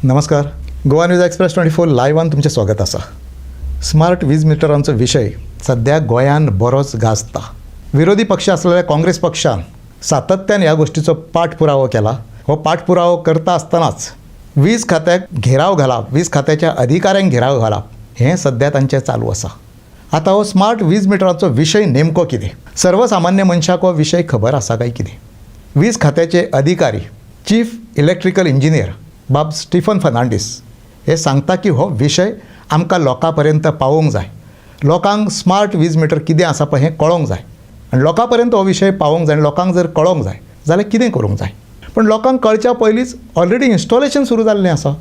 नमस्कार. Goa news express 24 लायव्हान तुमचें स्वागत आसा. स्मार्ट वीज मिटरांचो विशय सध्या गोंयान बरोच गाजता. विरोधी पक्ष आसलेल्या काँग्रेस पक्षान सातत्यान ह्या गोष्टीचो पाठपुरावो केला. हो पाठपुरावो करता आसतनाच वीज खात्याक घेराव घालप, वीज खात्याच्या अधिकाऱ्यांक घेराव घालप हें सध्या तांचें चालू आसा. आतां हो स्मार्ट वीज मिटराचो विशय नेमको कितें? सर्वसामान्य मनशाक हो विशय खबर आसा काय कितें? वीज खात्याचे अधिकारी चीफ इलेक्ट्रिकल इंजिनियर बाब स्टीफन फर्नांडीस हे सांगता की हो विशय आमकां लोकां पर्यंत पावोवंक जाय. लोकांक स्मार्ट वीज मिटर कितें आसा पळय हें कळोवंक जाय आनी लोकां पर्यंत हो विशय पावोवंक जाय. लोकांक जर कळोवंक जाय जाल्यार कितें करूंक जाय. पण लोकांक कळच्या पयलींच ऑलरेडी इन्स्टॉलेशन सुरू जाल्लें आसा.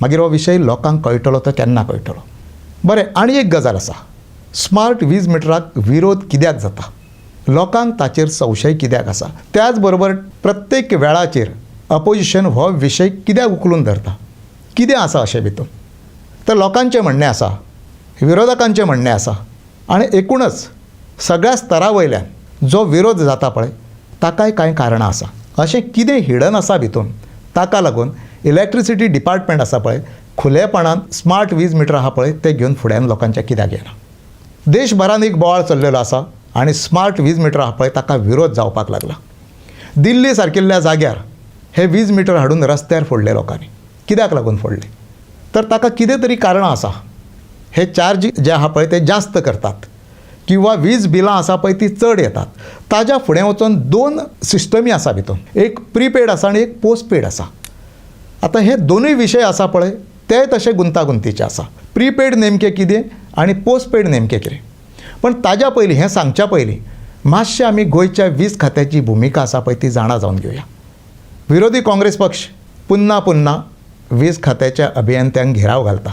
मागीर हो विशय लोकांक कळटलो तो केन्ना कळटलो? बरें, आनी एक गजाल आसा. स्मार्ट वीज मिटराक विरोध कित्याक जाता? लोकांक ताचेर संशय कित्याक आसा? त्याच बरोबर प्रत्येक वेळाचेर अपोजिशन हो विशय कित्याक उखलून धरता? कितें आसा अशें भितर? तर लोकांचें म्हणणें आसा, विरोधकांचें म्हणणें आसा आनी एकूणच सगळ्या स्तरा वयल्यान जो विरोध जाता पळय ताकाय कांय कारणां आसा. अशें कितें हिडन आसा भितर ताका लागून इलेक्ट्रिसिटी डिपार्टमेंट आसा पळय खुलेपणान स्मार्ट वीज मिटर आहा पळय ते घेवन फुड्यान लोकांच्या कित्याक येना? देशभरान एक बोवाळ चल्लेलो आसा आनी स्मार्ट वीज मिटर आहा पळय ताका विरोध जावपाक लागला. दिल्ली सारकिल्ल्या जाग्यार हे वीज मिटर हाडून रस्त्यार फोडले लोकांनी. कित्याक लागून फोडले? तर ताका कितें तरी कारणां आसा. हे चार्ज जे आहा पळय ते जास्त करतात किंवा वीज बिलां आसा पळय ती चड येतात. ताज्या फुडें वचून दोन सिस्टमी आसा भितर, एक प्रीपेड आसा आनी एक पोस्टपेड आसा. आतां हे दोनूय विशय आसा पळय ते तशे गुंतागुंतीचे आसा. प्रीपेड नेमकें कितें आनी पोस्टपेड नेमकें कितें? पण ताज्या पयलीं हें सांगच्या पयलीं मातशें आमी गोंयच्या वीज खात्याची भुमिका आसा पळय ती जाणा जावन घेवया. विरोधी काँग्रेस पक्ष पुन्हा वीज खात्याच्या अभियंत्यांक घेराव घालता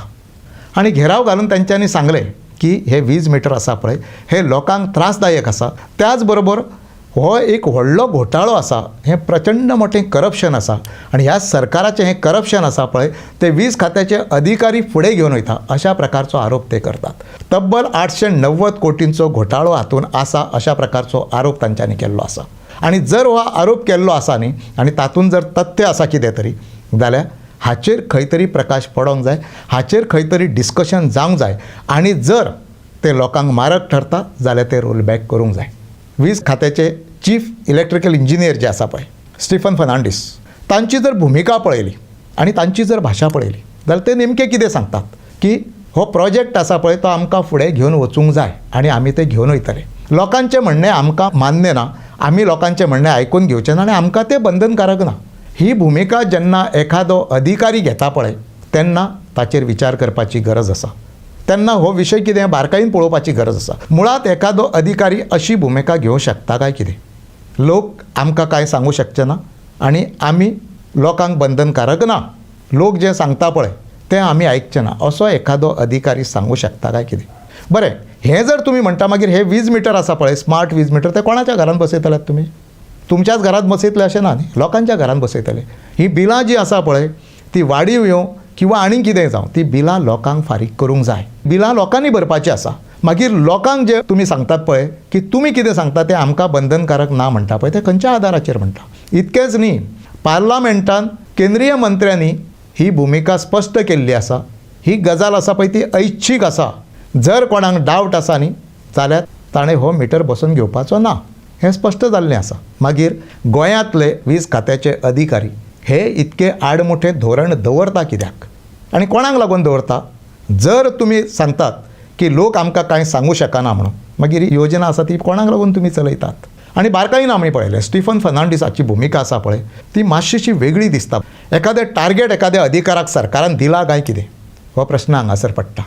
आनी घेराव घालून तांच्यांनी सांगलें की हे वीज मिटर आसा पळय हे लोकांक त्रासदायक आसा. त्याच बरोबर हो एक व्हडलो घोटाळो आसा. हें प्रचंड मोठें करप्शन आसा आनी ह्या सरकाराचें हें करप्शन आसा पळय ते वीज खात्याचे अधिकारी फुडें घेवन वयता अशा प्रकारचो आरोप ते करतात. तब्बल 890 कोटींचो घोटाळो हातून आसा अशा प्रकारचो आरोप तांच्यांनी केल्लो आसा. आनी जर हो आरोप केल्लो आसा न्ही आनी तातूंत जर तथ्य आसा कितें तरी जाल्यार हाचेर खंय तरी प्रकाश पडोंक जाय, हाचेर खंय तरी डिस्कशन जावंक जाय आनी जर ते लोकांक मारक ठरता जाल्यार ते रोल बॅक करूंक जाय. वीज खात्याचे चीफ इलेक्ट्रिकल इंजिनियर जे आसा पळय स्टीफन फर्नांडीस तांची जर भुमिका पळयली आनी तांची जर भाशा पळयली जाल्यार ते नेमकें कितें सांगतात की हो प्रोजेक्ट आसा पळय तो आमकां फुडें घेवन वचूंक जाय आनी आमी ते घेवन वयतले. लोकांचें म्हणणें आमकां मान्य ना, आमी लोकांचें म्हणणें आयकून घेवचें ना आनी आमकां तें बंधनकारक ना. ही भुमिका जेन्ना एखादो अधिकारी घेता पळय तेन्ना ताचेर विचार करपाची गरज आसा. तेन्ना हो विशय कितें हें बारकायेन पळोवपाची गरज आसा. मुळात एखादो अधिकारी अशी भुमिका घेवंक शकता काय कितें? लोक आमकां कांय सांगूं शकचे ना आनी आमी लोकांक बंधनकारक ना, लोक जें सांगता पळय तें आमी आयकचें ना असो एखादो अधिकारी सांगूं शकता काय कितें? बरें, हें जर तुमी म्हणटा मागीर हे वीज मिटर आसा पळय स्मार्ट वीज मिटर ते कोणाच्या घरांत बसयतल्यात तुमी? तुमच्याच घरांत बसयतले अशें ना न्ही, लोकांच्या घरांत बसयतले. ही बिलां जी आसा पळय ती वाडीव येवं किंवा आनी कितें जावं ती बिलां लोकांक फारीक करूंक जाय. बिलां लोकांनी भरपाची आसा. मागीर लोकांक जे तुमी सांगतात पळय की तुमी कितें सांगता तें आमकां बंधनकारक ना म्हणटा पळय ते खंयच्या आदाराचेर म्हणटा? इतकेंच न्ही, पार्लमेंटान केंद्रीय मंत्र्यांनी ही भुमिका स्पश्ट केल्ली आसा. ही गजाल आसा पळय ती ऐच्छीक आसा. जर कोणाक डावट आसा न्ही जाल्यार ताणें हो मिटर बसोवन घेवपाचो ना हें स्पश्ट जाल्लें आसा. मागीर गोंयांतले वीज खात्याचे अधिकारी हे इतके आडमुठें धोरण दवरता कित्याक आनी कोणाक लागून दवरता? जर तुमी सांगतात की लोक आमकां कांय सांगूं शकना म्हणून मागीर ही योजना आसा ती कोणाक लागून तुमी चलयतात? आनी बारकायेन आमी पळयलें स्टीफन फर्नांडीसाची भुमिका आसा पळय ती मातशीशी वेगळी दिसता. एखादें टार्गेट एखाद्या अधिकाराक सरकारान दिला काय कितें हो प्रश्न हांगासर पडटा.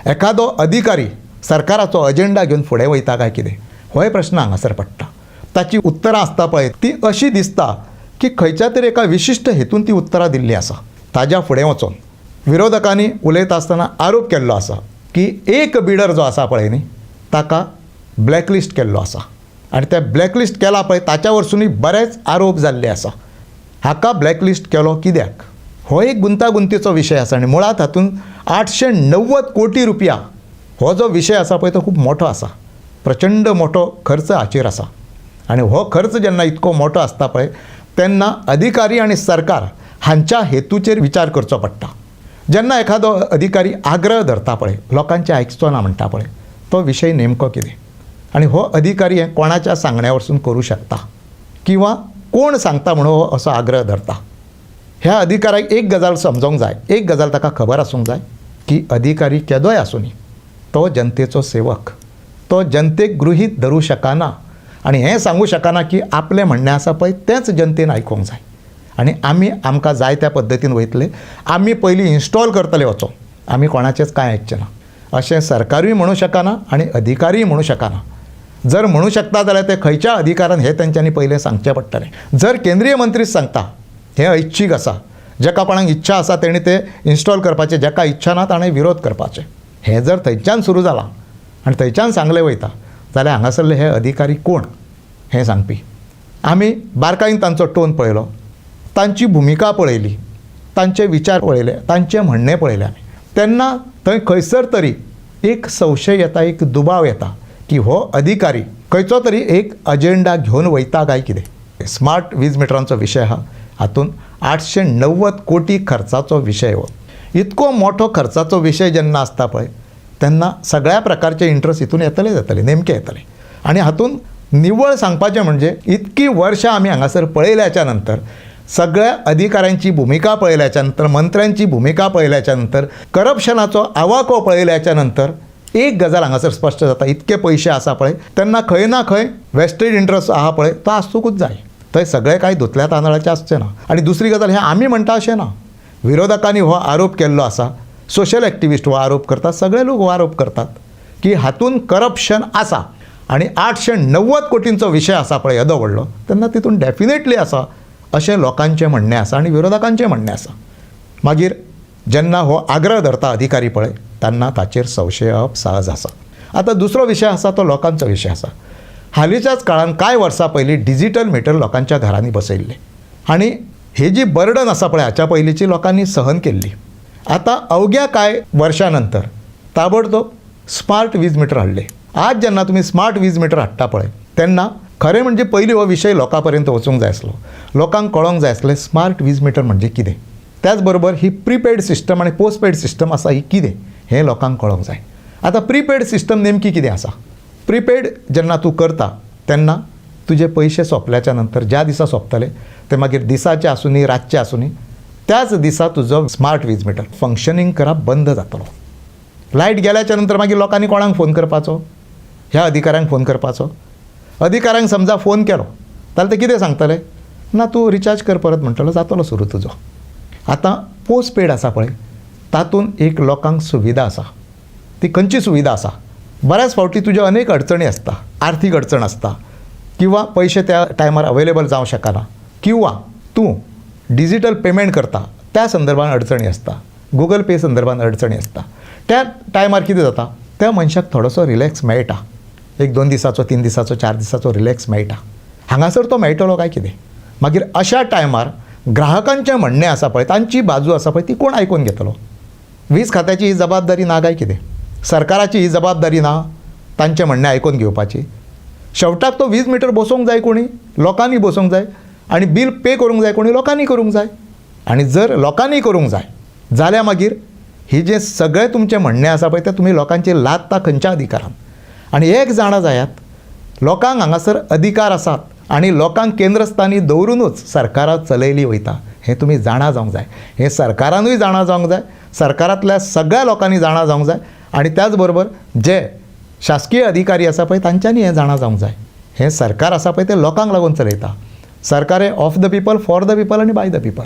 एखादो अधिकारी सरकाराचो अजेंडा घेवन फुडें वयता काय कितें होय प्रश्न हांगासर पडटा. ताची उतरां आसता पळय ती अशी दिसता की खंयच्या तरी एका विशिश्ट हेतून ती उतरां दिल्लीं आसा. ताज्या फुडें वचून विरोधकांनी उलयता आसतना आरोप केल्लो आसा की एक बिडर जो आसा पळय न्ही ताका ब्लॅकलिस्ट केल्लो आसा आनी ते ब्लॅकलिस्ट केला पळय ताच्या वरसूनय बरेच आरोप जाल्ले आसा. हाका ब्लॅकलिस्ट केलो कित्याक? हो एक गुंतागुंतीचो विशय आसा आनी मुळात हातून 890 कोटी रुपया हो जो विशय आसा पळय तो खूब मोठो आसा. प्रचंड मोठो खर्च हाचेर आसा आनी हो खर्च जेन्ना इतको मोठो आसता पळय तेन्ना अधिकारी आनी सरकार हांच्या हेतूचेर विचार करचो पडटा. जेन्ना एखादो अधिकारी आग्रह धरता पळय, लोकांचे आयकचो ना म्हणटा पळय, तो विशय नेमको कितें आनी हो अधिकारी हें कोणाच्या सांगण्या वरसून करूं शकता किंवा कोण सांगता म्हणून हो असो आग्रह धरता. ह्या अधिकाऱ्याक एक गजाल समजूंक जाय, एक गजाल ताका खबर आसूंक जाय की अधिकारी केदोय आसूं तो जनतेचो सेवक, तो जनतेक गृहीत धरूं शकना आनी हें सांगूं शकना की आपलें म्हणणें आसा पळय तेंच जनतेन आयकूंक जाय आनी आमकां जाय त्या पद्दतीन वयतले, आमी पयलीं इन्स्टॉल करतले वचो, आमी कोणाचेंच कांय आयकचें ना अशें सरकारूय म्हणूं शकना आनी अधिकारीय म्हणूं शकना. जर म्हणूं शकता जाल्यार ते खंयच्या अधिकारान हें तेंच्यांनी पयलें सांगचें पडटलें. जर केंद्रीय मंत्रीच सांगता हें ऐच्छीक आसा, जेका कोणाक इच्छा आसा तेणी ते इन्स्टॉल करपाचें, जेका इच्छा ना ताणें विरोध करपाचें, हें जर थंयच्यान सुरू जालां आनी थंयच्यान सांगलें वयता जाल्यार हांगासरले हे अधिकारी कोण हें सांगपी. आमी बारकायेन तांचो टोन पळयलो, तांची भुमिका पळयली, तांचे विचार पळयले, तांचें म्हणणें पळयलें आमी, तेन्ना थंय खंयसर तरी एक संशय येता, एक दुबाव येता की हो अधिकारी खंयचो तरी एक अजेंडा घेवन वयता काय कितें. स्मार्ट वीज मिटरांचो विशय आहा, हातूंत 890 कोटी खर्चाचो विशय हो. इतको मोठो खर्चाचो विशय जेन्ना आसता पळय तेन्ना सगळ्या प्रकारचे इंट्रस्ट हितून येतले नेमके येतले. आनी हातूंत निव्वळ सांगपाचें म्हणजे इतकी वर्सां आमी हांगासर पळयल्याच्या नंतर, सगळ्या अधिकाऱ्यांची भुमिका पळयल्याच्या नंतर, मंत्र्यांची भुमिका पळयल्याच्या नंतर, करप्शनाचो आवाको पळयल्याच्या नंतर एक गजाल हांगासर स्पश्ट जाता, इतके पयशे आसा पळय तेन्ना खंय ना खंय वेस्टेड इंट्रस्ट आहा पळय तो आसूंकूच जाय. थंय सगळें कांय धुतल्या तांदळाचें आसचें ना. आनी दुसरी गजाल हें आमी म्हणटा अशें ना, विरोधकांनी हो आरोप केल्लो आसा, सोशल एक्टिविस्ट हो आरोप करतात, सगळे लोक हो आरोप करतात की हातूंत करप्शन आसा आनी 890 कोटींचो विशय आसा पळय येदो व्हडलो, तेन्ना तितून डेफिनेटली आसा अशें लोकांचें म्हणणें आसा आनी विरोधकांचें म्हणणें आसा. मागीर जेन्ना हो आग्रह धरता अधिकारी पळय तेन्ना ताचेर संशय येवप सहज आसा. आतां दुसरो विशय आसा तो लोकांचो विशय आसा. हालींच्याच काळान कांय वर्सां पयलीं डिजिटल मिटर लोकांच्या घरांनी बसयल्ले आनी ही जी बर्डन आसा पळय हाच्या पयलींची लोकांनी सहन केल्ली. आतां अवघ्या कांय वर्सां नंतर ताबडतोब स्मार्ट वीज मिटर हाडले. आज जेन्ना तुमी स्मार्ट वीज मिटर हाडटा पळय तेन्ना खरें म्हणजे पयलीं हो विशय लोकां पर्यंत वचूंक जाय आसलो, लोकांक कळोंक जाय आसलें स्मार्ट वीज मिटर म्हणजे कितें, त्याच बरोबर ही प्रीपेड सिस्टम आनी पोस्टपेड सिस्टम आसा ही कितें हें लोकांक कळोंक जाय. आतां प्रीपेड सिस्टम नेमकी कितें आसा. प्रीपेड जेन्ना तूं करता तेन्ना तुजे पयशे सोंपल्याच्या नंतर ज्या दिसा सोंपतले ते मागीर दिसाचे आसूं नी रातचे आसूं नी त्याच दिसा तुजो स्मार्ट वीज मिटर फंक्शनींग करप बंद जातलो. लायट गेल्याच्या नंतर मागीर लोकांनी कोणाक फोन करपाचो, ह्या अधिकाऱ्यांक फोन करपाचो. अधिकाऱ्यांक समजा फोन केलो जाल्यार ते कितें सांगतले, ना तूं रिचार्ज कर परत म्हणटलो, जातलो सुरू तुजो. आतां पोस्ट पेड आसा पळय तातूंत एक लोकांक सुविधा आसा. ती खंयची सुविधा आसा, बऱ्याच फावटी तुज्यो अनेक अडचणी आसता, आर्थीक अडचण आसता किंवा पयशे त्या टायमार अवेलेबल जावंक शकना किंवा तूं डिजिटल पेमेंट करता त्या संदर्भान अडचणी आसता, गुगल पे संदर्भान अडचणी आसता. त्या टायमार कितें जाता, त्या मनशाक थोडोसो रिलॅक्स मेळटा, 1-2 दिसाचो 3 दिसाचो 4 दिसाचो रिलॅक्स मेळटा. हांगासर तो मेळटलो काय कितें. मागीर अशा टायमार ग्राहकांचें म्हणणें आसा पळय, तांची बाजू आसा पळय ती कोण आयकून घेतलो. वीज खात्याची ही जबाबदारी ना काय कितें, सरकाराची ही जबाबदारी ना तांचें म्हणणें आयकून घेवपाची. शेवटाक तो वीज मिटर बसोवंक जाय कोणी, लोकांनी बसोवंक जाय आनी बील पे करूंक जाय कोणी, लोकांनी करूंक जाय. आनी जर लोकांनी करूंक जाय जाल्यार मागीर ही जे सगळें तुमचें म्हणणें आसा पळय तें तुमी लोकांचेर लादता खंयच्या अधिकारान. आनी एक जाणा जायात, लोकांक हांगासर अधिकार आसात आनी लोकांक केंद्रस्थानी दवरूनच सरकारां चलयली वयता हें तुमी जाणा जावंक जाय. हें सरकारानूय जाणा जावंक जाय, सरकारांतल्या सगळ्या लोकांनी जाणा जावंक जाय आनी त्याच बरोबर जे शासकीय अधिकारी आसा पळय तांच्यांनी हें जाणा जावंक जाय. हें सरकार आसा पळय तें लोकांक लागून चलयता. सरकार हें of the people, for the people आनी बाय द पिपल,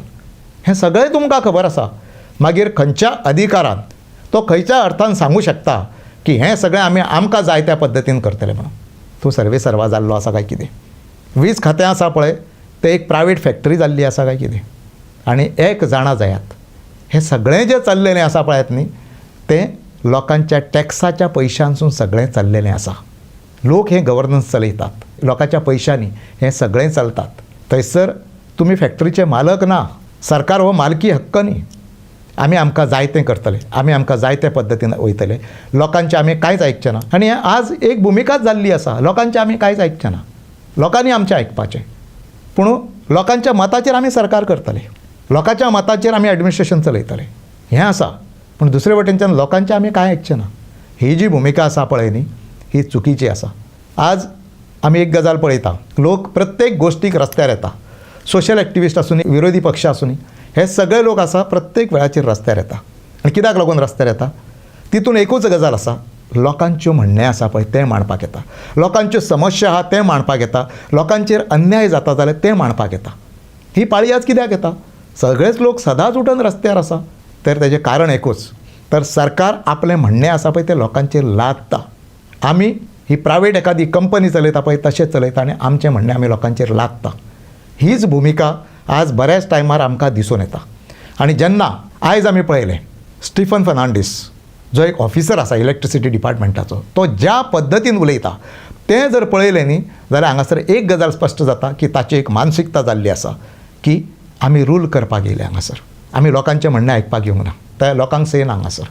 हें सगळें तुमकां खबर आसा. मागीर खंयच्या अधिकारान तो खंयच्या अर्थान सांगूं शकता की हें सगळें आमी आमकां जाय त्या पद्दतीन करतले म्हणून. तूं सर्वे सर्वा जाल्लो आसा काय कितें. वीज खातें आसा पळय तें एक प्रायवेट फॅक्टरी जाल्ली आसा काय कितें. आनी एक जाणा जायात, हें सगळें जें चल्लेलें आसा पळयात न्ही तें लोकांच्या टॅक्साच्या पयशांसून सगळें चल्लेलें आसा. लोक हें गव्हर्नन्स चलयतात, लोकांच्या पयशांनी हें सगळें चलतात. थंयसर तुमी फॅक्टरीचे मालक ना, सरकार हो मालकी हक्क न्ही. आमी आमकां जाय तें करतले, आमी आमकां जाय ते पद्दतीन वयतले, लोकांचें आमी कांयच आयकचें ना. आनी हें आज एक भुमिकाच जाल्ली आसा, लोकांचें आमी कांयच आयकचें ना. लोकांनी आमचें आयकपाचें, पूण लोकांच्या मताचेर आमी सरकार करतले, लोकांच्या मताचेर आमी एडमिनिस्ट्रेशन चलयतले. हें आसा, पूण दुसरे वटेनच्यान लोकांचें आमी कांय आयकचें ना. ही जी भुमिका आसा पळय न्ही, ही चुकीची आसा. आज आमी एक गजाल पळयता, लोक प्रत्येक गोश्टीक रस्त्यार येता. सोशल एक्टिविस्ट आसूं नी, विरोधी पक्ष आसूं नी, हे सगळे लोक आसा प्रत्येक वेळाचेर रस्त्यार येता. आनी कित्याक लागून रस्त्यार येता? तितून एकूच गजाल आसा, लोकांच्यो म्हणणें आसा पळय तें मांडपाक येता. लोकांच्यो समस्या आहा तें मांडपाक येता. लोकांचेर अन्याय जाता जाल्यार तें मांडपाक येता. ही पाळी आज कित्याक येता? सगळेच लोक सदांच उठून रस्त्यार आसा. तर तेजें कारण एकूच, तर सरकार आपलें म्हणणें आसा पळय तें लोकांचेर लादता. आमी ही प्रायवेट एखादी कंपनी चलयता पळय तशें चलयता आनी आमचें म्हणणें आमी लोकांचेर लादता. हीच भुमिका आज बऱ्याच टायमार आमकां दिसून येता. आनी जेन्ना आयज आमी पळयलें स्टीफन फर्नांडीस जो एक ऑफिसर आसा इलेक्ट्रिसिटी डिपार्टमेंटाचो, तो ज्या पद्दतीन उलयता तें जर पळयलें न्ही जाल्यार हांगासर एक गजाल स्पश्ट जाता की ताची एक मानसिकता जाल्ली आसा की आमी रूल करपाक येयले हांगासर. आमी लोकांचें म्हणणें आयकपाक येवंक ना. त्या लोकांक सेन हांगासर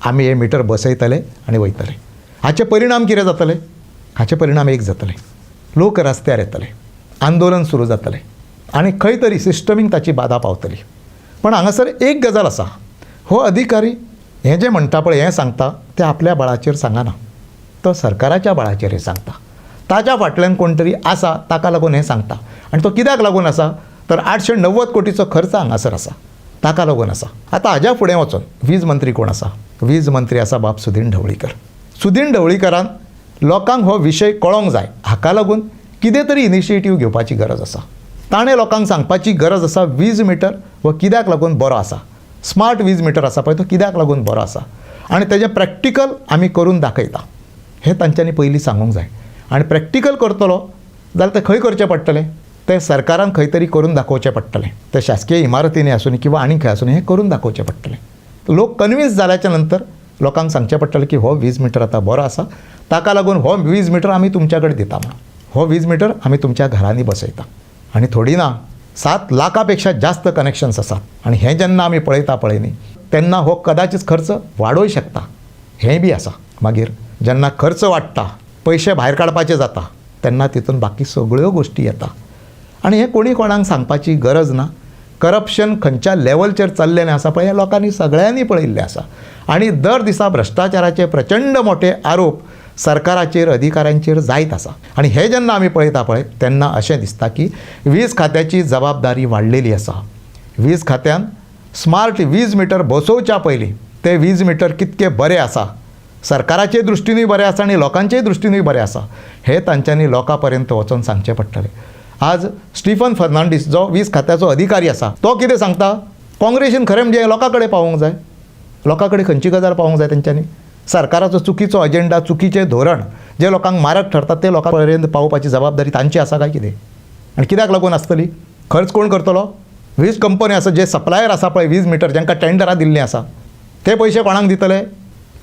आमी हे मिटर बसयतले आनी वयतले. हाचे परिणाम कितें जातले? हाचे परिणाम एक जातले, लोक रस्त्यार येतले, आंदोलन सुरू जातलें आनी खंय तरी सिस्टमीक ताची बाधा पावतली. पण हांगासर एक गजाल आसा, हो अधिकारी हें जें म्हणटा पळय हें सांगता तें आपल्या बळाचेर सांगना, तो सरकाराच्या बळाचेर हें सांगता. ताच्या फाटल्यान कोण तरी आसा ताका लागून हें सांगता. आनी तो कित्याक लागून आसा तर 890 कोटीचो खर्च हांगासर आसा ताका लागून आसा. आतां हाज्या फुडें वचून वीज मंत्री कोण आसा? वीज मंत्री आसा बाब सुदीन ढवळीकर. सुदीन ढवळीकरान लोकांक हो विशय कळोंक जाय, हाका लागून कितें तरी इनिशिएटीव घेवपाची गरज आसा. ताणें लोकांक सांगपाची गरज आसा वीज मिटर हो कित्याक लागून बरो आसा. स्मार्ट वीज मिटर आसा पळय तो कित्याक लागून बरो आसा आनी तेजें प्रॅक्टिकल आमी करून दाखयता हें तांच्यांनी पयलीं सांगूंक जाय. आनी प्रॅक्टिकल करतलो जाल्यार तें खंय करचें पडटलें? तें सरकारान खंय तरी करून दाखोवचें पडटलें. तें शासकीय इमारतींनी आसूं किंवा आनी खंय आसूं हें करून दाखोवचें पडटलें. लोक कन्विन्स जाल्याच्या नंतर लोकांक सांगचें पडटलें की हो वीज मिटर आतां बरो आसा, ताका लागून हो वीज मिटर आमी तुमच्या कडेन दिता म्हणून. हो वीज मिटर आमी तुमच्या घरांनी बसयता. आनी थोडी ना 7 लाखापेक्षा जास्त कनेक्शन्स आसात. आनी हें जेन्ना आमी पळयता पळय न्ही तेन्ना हो कदाचित खर्च वाडोय शकता. हें बी आसा. मागीर जेन्ना खर्च वाडटा, पयशे भायर काडपाचे जाता, तेन्ना तितून बाकी सगळ्यो गोश्टी येता. आनी हें कोणी कोणाक सांगपाची गरज ना. करप्शन खंयच्या लेवलचेर चल्लेलें आसा पळय हें लोकांनी सगळ्यांनी पळयिल्लें आसा. आनी दर दिसा भ्रश्टाचाराचे प्रचंड मोठे आरोप सरकाराचेर अधिकाऱ्यांचेर जायत आसा. आनी हे जेन्ना आमी पळयता पळय तेन्ना अशें दिसता की वीज खात्याची जबाबदारी वाडलेली आसा. वीज खात्यान स्मार्ट वीज मिटर बसोवच्या पयलीं ते वीज मिटर कितके बरे आसा, सरकाराचे दृश्टीनूय बरें आसा आनी लोकांचे दृश्टीनूय बरें आसा हें तांच्यांनी लोकां पर्यंत वचून सांगचें पडटलें. आज स्टीफन फर्नांडीस जो वीज खात्याचो अधिकारी आसा तो कितें सांगता? काँग्रेसीन खरें म्हणजे लोकां कडेन पावोंक जाय. लोकां कडेन खंयची गजाल पावोंक जाय तेंच्यांनी? सरकाराचो चुकीचो अजेंडा, चुकीचें धोरण जे लोकांक मारक ठरता ते लोकां पर्यंत पावोवपाची जबाबदारी तांची आसा काय कितें? आनी कित्याक लागून आसतली? खर्च कोण करतलो? वीज कंपनी आसा, जे सप्लायर आसा पळय वीज मिटर जांकां टेंडरां दिल्लीं आसा ते पयशे कोणाक दितले?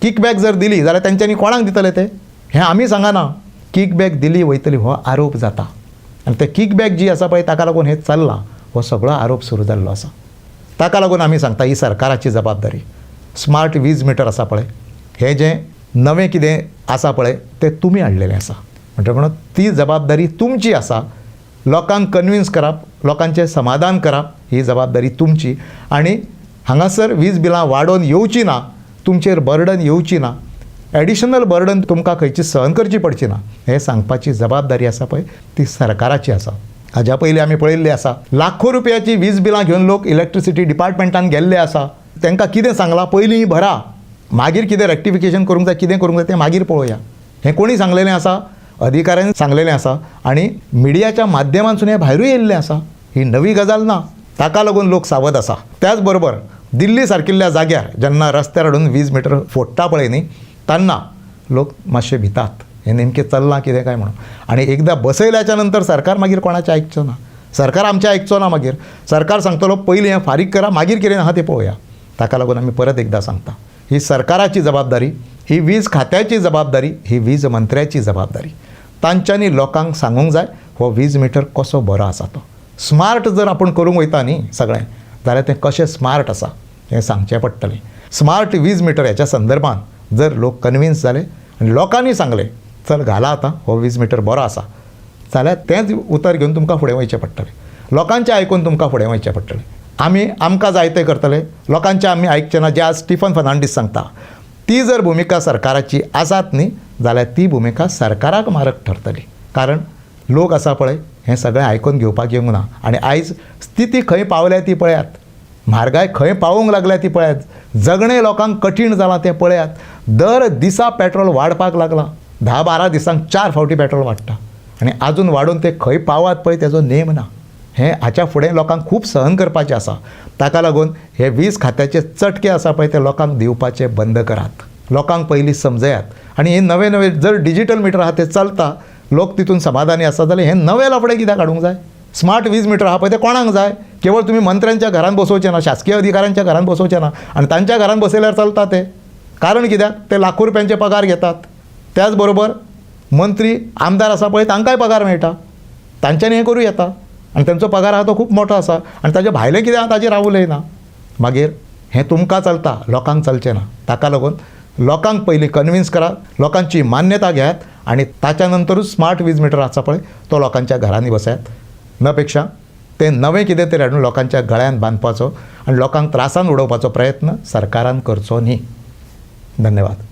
किकबॅक जर दिली जाल्यार तेंच्यांनी कोणाक दितले ते? हें आमी सांगना. किकबॅक दिली वयतली हो आरोप जाता आनी ते किकबॅक जी आसा पळय ताका लागून हें चल्लां हो सगळो आरोप सुरू जाल्लो आसा. ताका लागून आमी सांगता ही सरकाराची जबाबदारी. स्मार्ट वीज मिटर आसा पळय हें जें नवें कितें आसा पळय तें तुमी हाडलेलें आसा. म्हणटकूच ती जबाबदारी तुमची आसा. लोकांक कन्विन्स करप, लोकांचें समाधान करप ही जबाबदारी तुमची. आनी हांगासर वीज बिलां वाडोवन येवची ना, तुमचेर बर्डन येवची ना, एडिशनल बर्डन तुमकां खंयची सहन करची पडची ना हें सांगपाची जबाबदारी आसा पळय ती सरकाराची आसा. हाज्या पयलीं आमी पळयल्लें आसा लाखो रुपयाची वीज बिलां घेवन लोक इलेक्ट्रिसिटी डिपार्टमेंटान गेल्ले आसा. तांकां कितें सांगलां? पयलीं भरा, मागीर कितें रेक्टिफिकेशन करूंक जाय, कितें करूंक जाय तें मागीर पळोवया. हें कोणी सांगलेलें आसा? अधिकाऱ्यांनी सांगलेलें आसा आनी मिडियाच्या माध्यमांतसून हें भायरूय येयल्लें आसा. ही नवी गजाल ना. ताका लागून लोक सावध आसा. त्याच बरोबर दिल्ली सारकिल्ल्या जाग्यार जेन्ना रस्त्यार हाडून वीज मिटर फोडटा पळय न्ही तेन्ना लोक मातशे भितात हें नेमकें चल्लां कितें काय म्हणून. आनी एकदां बसयल्याच्या नंतर सरकार मागीर कोणाचें आयकचो ना. सरकार आमचें आयकचो ना. मागीर सरकार सांगतलो पयलीं हें फारीक करा, मागीर कितें आहा तें पळोवया. ताका लागून आमी परत एकदां सांगता ही सरकाराची जबाबदारी, ही वीज खात्याची जबाबदारी, ही वीज मंत्र्याची जबाबदारी. तांच्यांनी लोकांक सांगूंक जाय हो वीज मिटर कसो बरो आसा तो. स्मार्ट जर आपूण करूंक वयता न्ही सगळें जाल्यार तें कशें स्मार्ट आसा हें सांगचें पडटलें. स्मार्ट वीज मिटर हेच्या संदर्भांत जर लोक कन्विन्स जाले आनी लोकांनी सांगलें चल घाला आतां हो वीज मिटर बरो आसा जाल्यार तेंच उतर घेवन तुमकां फुडें वयचें पडटलें. लोकांचें आयकून तुमकां फुडें वयचें पडटलें. आमकां जाय तें करतले, लोकांचें आमी आयकचें ना, जें आज स्टिफन फर्नांडीस सांगता. ती जर भुमिका सरकाराची आसात न्ही जाल्यार ती भुमिका सरकाराक मारक ठरतली. कारण लोक आसा पळय हें सगळें आयकून घेवपाक येवंक ना. आनी आयज स्थिती खंय पावल्या ती पळयात, म्हारगाय खंय पावूंक लागल्या ती पळयात, जगणें लोकांक कठीण जालां तें पळयात. दर दिसा पेट्रोल वाडपाक लागलां, 10-12 दिसांक 4 फावटी पेट्रोल वाडटा. आनी आजून वाडून ते खंय पावात पळय तेजो नेम ना. हें हाच्या फुडें लोकांक खूब सहन करपाचें आसा. ताका लागून हे वीज खात्याचे चटके आसा पळय ते लोकांक दिवपाचे बंद करात. लोकांक पयलीं समजयात. आनी हे नवे नवे जर डिजिटल मिटर आहा ते चलता, लोक तितून समाधानी आसा जाल्यार हे नवे लफडे कित्याक हाडूंक जाय. स्मार्ट वीज मिटर आहा पळय ते कोणाक जाय? केवळ तुमी मंत्र्यांच्या घरान बसोवचें ना, शासकीय अधिकाऱ्यांच्या घरान बसोवचें ना आनी तांच्या घरान बसयल्यार चलता ते. कारण कित्याक ते लाखो रुपयांचे पगार घेतात. त्याच बरोबर मंत्री आमदार आसा पळय तांकांय पगार मेळटा, तांच्यांनी हें करूं येता आनी तांचो पगार आहा तो खूब मोठो आसा आनी ताचे भायलें कित्याक ताजेर रावूं उलयना. मागीर हें तुमकां चलता, लोकांक चलचें ना. ताका लागून लोकांक पयलीं कन्विन्स करात, लोकांची मान्यता घेयात आनी ताच्या नंतरूच स्मार्ट वीज मिटर आसा पळय तो लोकांच्या घरांनी बसयात. नपेक्षा ते नवें कितें तरी हाडून लोकांच्या गळ्यान बांदपाचो आनी लोकांक त्रासान उडोवपाचो प्रयत्न सरकारान करचो न्ही. धन्यवाद.